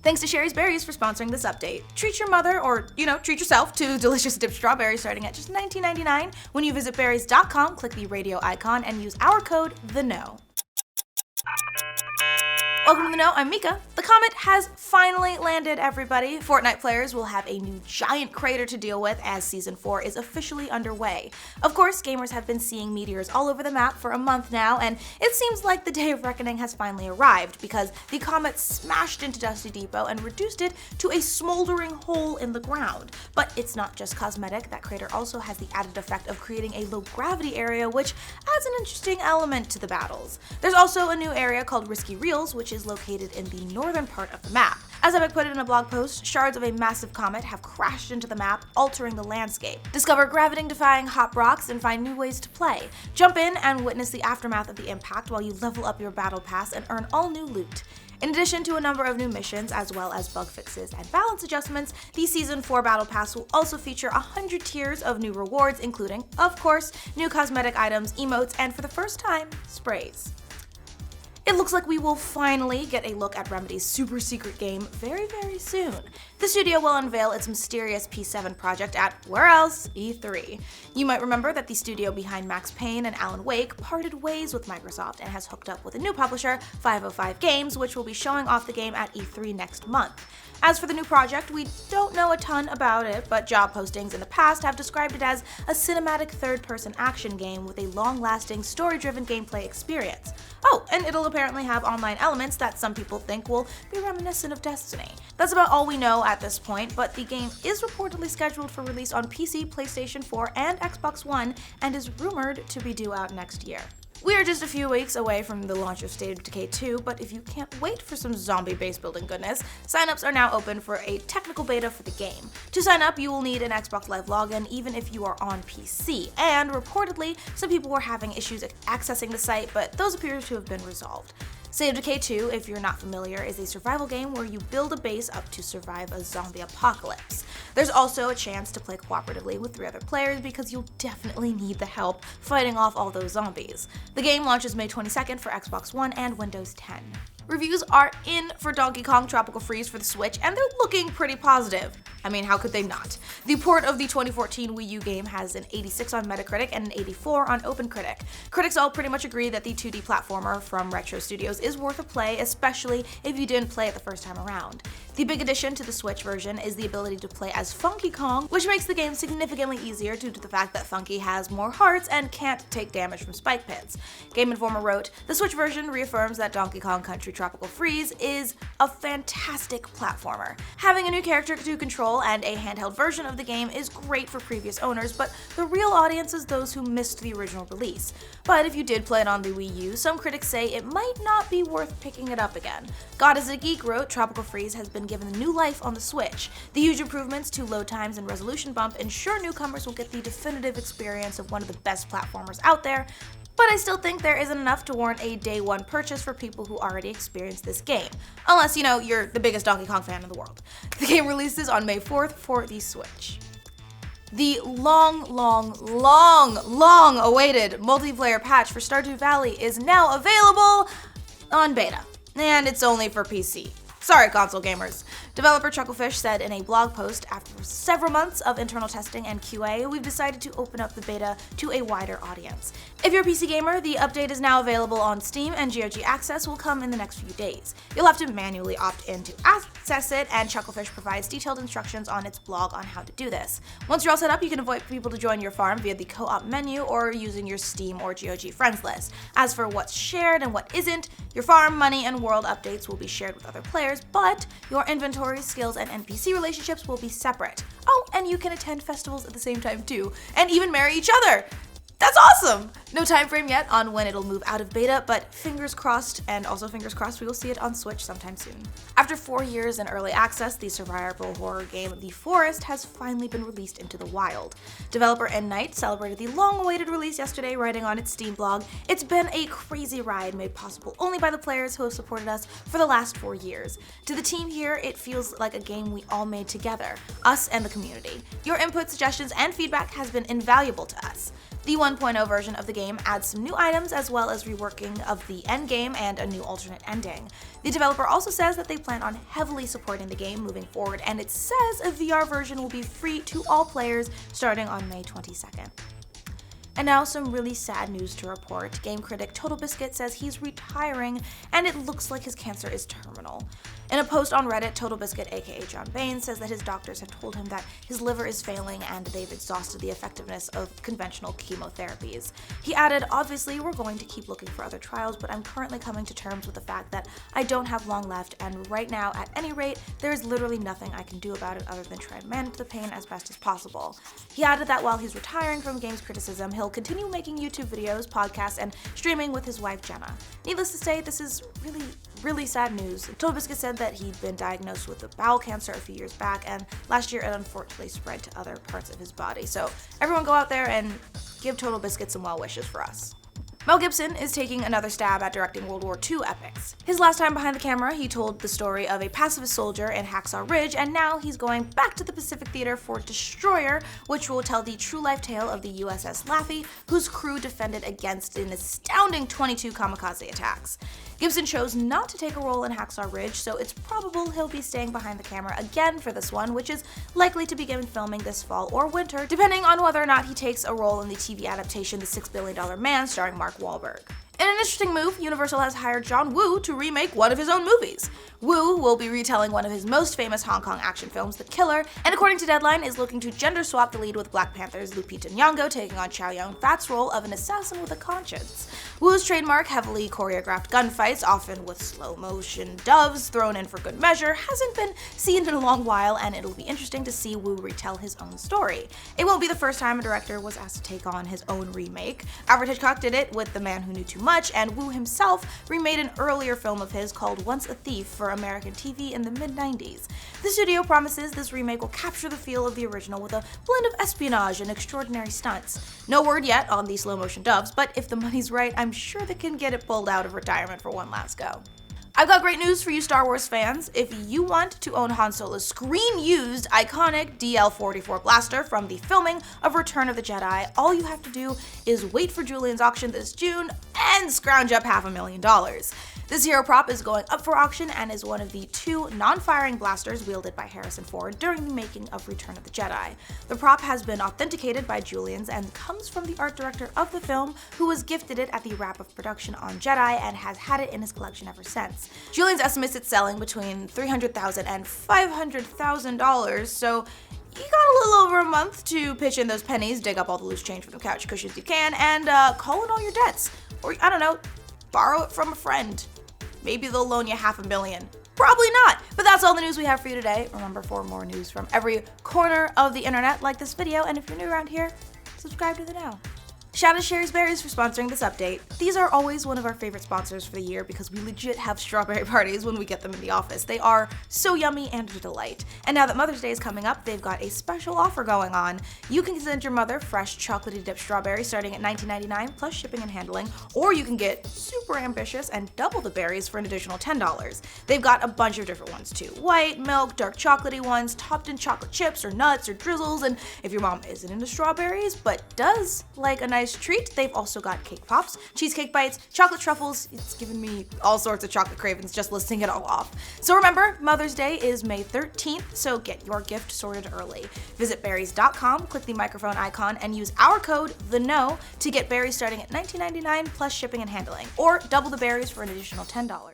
Thanks to Sherry's Berries for sponsoring this update. Treat your mother, or, treat yourself to delicious dipped strawberries starting at just $19.99 when you visit berries.com, click the radio icon, and use our code THEKNOW. Welcome to The Know, I'm Mica. The comet has finally landed, everybody. Fortnite players will have a new giant crater to deal with as Season 4 is officially underway. Of course, gamers have been seeing meteors all over the map for a month now, and it seems like the day of reckoning has finally arrived because the comet smashed into Dusty Depot and reduced it to a smoldering hole in the ground. But it's not just cosmetic, that crater also has the added effect of creating a low-gravity area, which adds an interesting element to the battles. There's also a new area called Risky Reels, which is located in the northern part of the map. As I put it in a blog post, shards of a massive comet have crashed into the map, altering the landscape. Discover gravity-defying hop rocks and find new ways to play. Jump in and witness the aftermath of the impact while you level up your battle pass and earn all new loot. In addition to a number of new missions, as well as bug fixes and balance adjustments, the Season 4 Battle Pass will also feature 100 tiers of new rewards, including, of course, new cosmetic items, emotes, and for the first time, sprays. It looks like we will finally get a look at Remedy's super secret game very, very soon. The studio will unveil its mysterious P7 project at, where else? E3. You might remember that the studio behind Max Payne and Alan Wake parted ways with Microsoft and has hooked up with a new publisher, 505 Games, which will be showing off the game at E3 next month. As for the new project, we don't know a ton about it, but job postings in the past have described it as a cinematic third-person action game with a long-lasting, story-driven gameplay experience. Oh, and it'll apparently have online elements that some people think will be reminiscent of Destiny. That's about all we know at this point, but the game is reportedly scheduled for release on PC, PlayStation 4, and Xbox One, and is rumored to be due out next year. We are just a few weeks away from the launch of State of Decay 2, but if you can't wait for some zombie base building goodness, signups are now open for a technical beta for the game. To sign up, you will need an Xbox Live login even if you are on PC, and reportedly, some people were having issues accessing the site, but those appear to have been resolved. State of Decay 2, if you're not familiar, is a survival game where you build a base up to survive a zombie apocalypse. There's also a chance to play cooperatively with 3 other players because you'll definitely need the help fighting off all those zombies. The game launches May 22nd for Xbox One and Windows 10. Reviews are in for Donkey Kong Tropical Freeze for the Switch, and they're looking pretty positive. I mean, how could they not? The port of the 2014 Wii U game has an 86 on Metacritic and an 84 on OpenCritic. Critics all pretty much agree that the 2D platformer from Retro Studios is worth a play, especially if you didn't play it the first time around. The big addition to the Switch version is the ability to play as Funky Kong, which makes the game significantly easier due to the fact that Funky has more hearts and can't take damage from spike pits. Game Informer wrote, "The Switch version reaffirms that Donkey Kong Country Tropical Freeze is a fantastic platformer. Having a new character to control and a handheld version of the game is great for previous owners, but the real audience is those who missed the original release. But if you did play it on the Wii U, some critics say it might not be worth picking it up again." God is a Geek wrote, "Tropical Freeze has been given new life on the Switch. The huge improvements to load times and resolution bump ensure newcomers will get the definitive experience of one of the best platformers out there, but I still think there isn't enough to warrant a day one purchase for people who already experienced this game. Unless, you're the biggest Donkey Kong fan in the world." The game releases on May 4th for the Switch. The long awaited multiplayer patch for Stardew Valley is now available on beta, and it's only for PC. Sorry, console gamers. Developer Chucklefish said in a blog post, "After several months of internal testing and QA, we've decided to open up the beta to a wider audience. If you're a PC gamer, the update is now available on Steam, and GOG access will come in the next few days. You'll have to manually opt in to access it, and Chucklefish provides detailed instructions on its blog on how to do this. Once you're all set up, you can invite people to join your farm via the co-op menu or using your Steam or GOG friends list. As for what's shared and what isn't, your farm, money, and world updates will be shared with other players, but your inventory, skills, and NPC relationships will be separate. Oh, and you can attend festivals at the same time too, and even marry each other. That's awesome! No time frame yet on when it'll move out of beta, but fingers crossed, and also fingers crossed we will see it on Switch sometime soon. After 4 years in early access, the survival horror game The Forest has finally been released into the wild. Developer Night celebrated the long-awaited release yesterday, writing on its Steam blog, "It's been a crazy ride made possible only by the players who have supported us for the last 4 years. To the team here, it feels like a game we all made together, us and the community. Your input, suggestions, and feedback has been invaluable to us. The 1.0 version of the game adds some new items as well as reworking of the endgame and a new alternate ending. The developer also says that they plan on heavily supporting the game moving forward, and it says a VR version will be free to all players starting on May 22nd. And now some really sad news to report. Game critic TOTALBISCUIT says he's retiring and it looks like his cancer is terminal. In a post on Reddit, TOTALBISCUIT, aka John Bain, says that his doctors have told him that his liver is failing and they've exhausted the effectiveness of conventional chemotherapies. He added, "Obviously, we're going to keep looking for other trials, but I'm currently coming to terms with the fact that I don't have long left, and right now, at any rate, there is literally nothing I can do about it other than try and manage the pain as best as possible." He added that while he's retiring from games criticism, he'll continue making YouTube videos, podcasts, and streaming with his wife Jenna. Needless to say, this is really sad news. TOTALBISCUIT said that he'd been diagnosed with bowel cancer a few years back, and last year it unfortunately spread to other parts of his body. So everyone go out there and give TOTALBISCUIT some well wishes for us. Mel Gibson is taking another stab at directing World War II epics. His last time behind the camera, he told the story of a pacifist soldier in Hacksaw Ridge, and now he's going back to the Pacific Theater for Destroyer, which will tell the true-life tale of the USS Laffey, whose crew defended against an astounding 22 kamikaze attacks. Gibson chose not to take a role in Hacksaw Ridge, so it's probable he'll be staying behind the camera again for this one, which is likely to begin filming this fall or winter, depending on whether or not he takes a role in the TV adaptation The $6 Billion Man starring Mark Wahlberg. In an interesting move, Universal has hired John Woo to remake one of his own movies. Woo will be retelling one of his most famous Hong Kong action films, The Killer, and according to Deadline, is looking to gender swap the lead with Black Panther's Lupita Nyong'o taking on Chow Yun-fat's role of an assassin with a conscience. Woo's trademark heavily choreographed gunfights, often with slow-motion doves thrown in for good measure, hasn't been seen in a long while, and it'll be interesting to see Woo retell his own story. It won't be the first time a director was asked to take on his own remake. Alfred Hitchcock did it with The Man Who Knew Too Much, and Woo himself remade an earlier film of his called Once a Thief for American TV in the mid-90s. The studio promises this remake will capture the feel of the original with a blend of espionage and extraordinary stunts. No word yet on the slow-motion doves, but if the money's right, I'm sure they can get it pulled out of retirement for one last go. I've got great news for you Star Wars fans. If you want to own Han Solo's screen-used, iconic DL-44 blaster from the filming of Return of the Jedi, all you have to do is wait for Julian's auction this June and scrounge up $500,000. This hero prop is going up for auction and is one of the 2 non-firing blasters wielded by Harrison Ford during the making of Return of the Jedi. The prop has been authenticated by Julian's and comes from the art director of the film, who was gifted it at the wrap of production on Jedi and has had it in his collection ever since. Julian's estimates it selling between $300,000 and $500,000, so you got a little over a month to pitch in those pennies, dig up all the loose change from the couch cushions you can, and call in all your debts. Or, I don't know, borrow it from a friend. Maybe they'll loan you $500,000. Probably not, but that's all the news we have for you today. Remember, for more news from every corner of the internet, like this video, and if you're new around here, subscribe to the Now. Shout out to Sherry's Berries for sponsoring this update. These are always one of our favorite sponsors for the year because we legit have strawberry parties when we get them in the office. They are so yummy and a delight. And now that Mother's Day is coming up, they've got a special offer going on. You can send your mother fresh chocolatey dipped strawberries starting at $19.99 plus shipping and handling, or you can get super ambitious and double the berries for an additional $10. They've got a bunch of different ones too. White, milk, dark chocolatey ones, topped in chocolate chips or nuts or drizzles, and if your mom isn't into strawberries but does like a nice treat, they've also got cake pops, cheesecake bites, chocolate truffles. It's given me all sorts of chocolate cravings just listing it all off. So remember, Mother's Day is May 13th, so get your gift sorted early. Visit berries.com, click the microphone icon, and use our code THEKNOW to get berries starting at $19.99 plus shipping and handling, or double the berries for an additional $10.